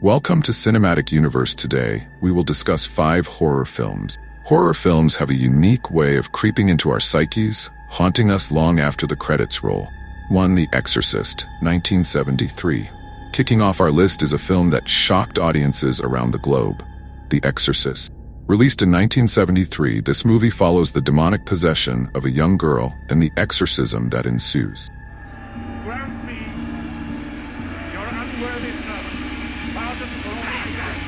Welcome to Cinematic Universe. Today, we will discuss 5 horror films. Horror films have a unique way of creeping into our psyches, haunting us long after the credits roll. 1. The Exorcist, 1973. Kicking off our list is a film that shocked audiences around the globe. The Exorcist. Released in 1973, this movie follows the demonic possession of a young girl and the exorcism that ensues. Grant me your unworthy servant, pardon for all my sins.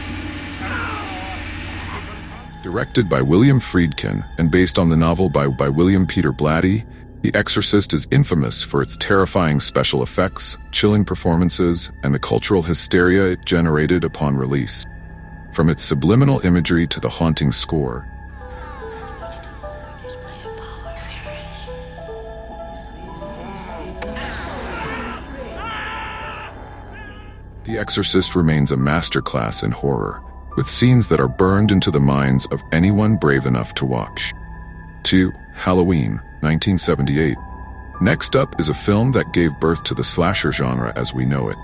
Directed by William Friedkin and based on the novel by William Peter Blatty, The Exorcist is infamous for its terrifying special effects, chilling performances, and the cultural hysteria it generated upon release. From its subliminal imagery to the haunting score, The Exorcist remains a masterclass in horror, with scenes that are burned into the minds of anyone brave enough to watch. 2. Halloween, 1978. Next up is a film that gave birth to the slasher genre as we know it.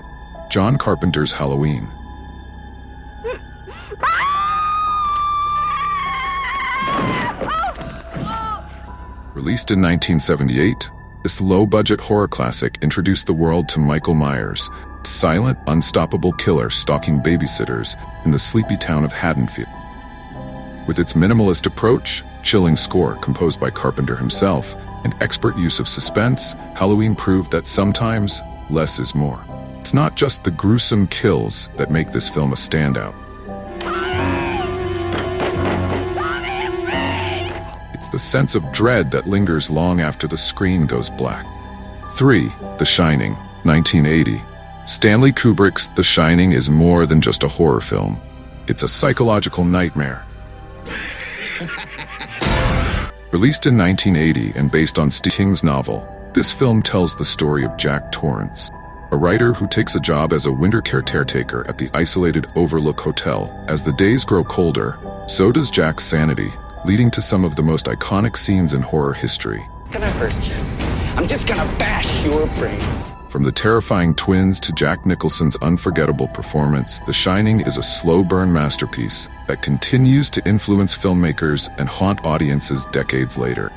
John Carpenter's Halloween. Released in 1978, this low-budget horror classic introduced the world to Michael Myers, a silent, unstoppable killer stalking babysitters in the sleepy town of Haddonfield. With its minimalist approach, chilling score composed by Carpenter himself, and expert use of suspense, Halloween proved that sometimes less is more. It's not just the gruesome kills that make this film a standout. It's the sense of dread that lingers long after the screen goes black. 3. The Shining, 1980. Stanley Kubrick's The Shining is more than just a horror film. It's a psychological nightmare. Released in 1980 and based on Stephen King's novel, this film tells the story of Jack Torrance, a writer who takes a job as a winter caretaker at the isolated Overlook Hotel. As the days grow colder, so does Jack's sanity, leading to some of the most iconic scenes in horror history. Gonna hurt you. I'm just gonna bash your brains. From the terrifying twins to Jack Nicholson's unforgettable performance, The Shining is a slow-burn masterpiece that continues to influence filmmakers and haunt audiences decades later.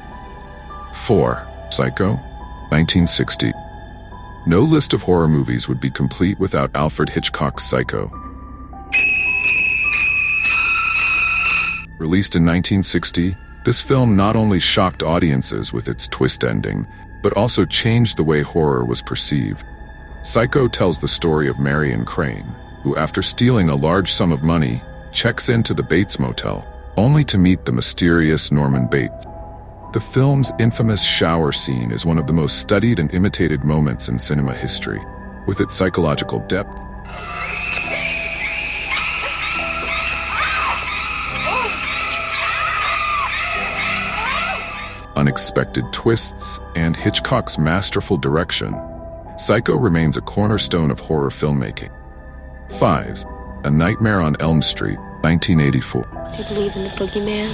4. Psycho, 1960. No list of horror movies would be complete without Alfred Hitchcock's Psycho. Released in 1960, this film not only shocked audiences with its twist ending, but also changed the way horror was perceived. Psycho tells the story of Marion Crane, who after stealing a large sum of money, checks into the Bates Motel, only to meet the mysterious Norman Bates. The film's infamous shower scene is one of the most studied and imitated moments in cinema history, with its psychological depth, unexpected twists, and Hitchcock's masterful direction. Psycho remains a cornerstone of horror filmmaking. 5. A Nightmare on Elm Street, 1984. Do you believe in the boogeyman?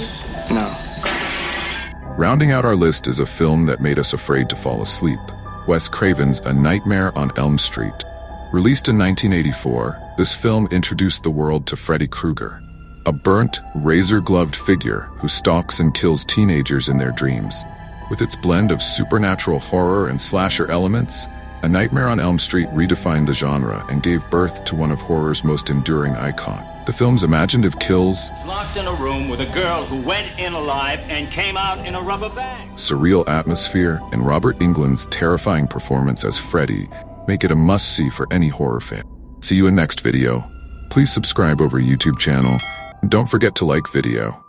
No. Rounding out our list is a film that made us afraid to fall asleep. Wes Craven's A Nightmare on Elm Street. Released in 1984, this film introduced the world to Freddy Krueger, a burnt, razor-gloved figure who stalks and kills teenagers in their dreams. With its blend of supernatural horror and slasher elements, A Nightmare on Elm Street redefined the genre and gave birth to one of horror's most enduring icons. The film's imaginative kills, locked in a room with a girl who went in alive and came out in a rubber bag, surreal atmosphere, and Robert Englund's terrifying performance as Freddy make it a must-see for any horror fan. See you in next video. Please subscribe over YouTube channel, and don't forget to like video.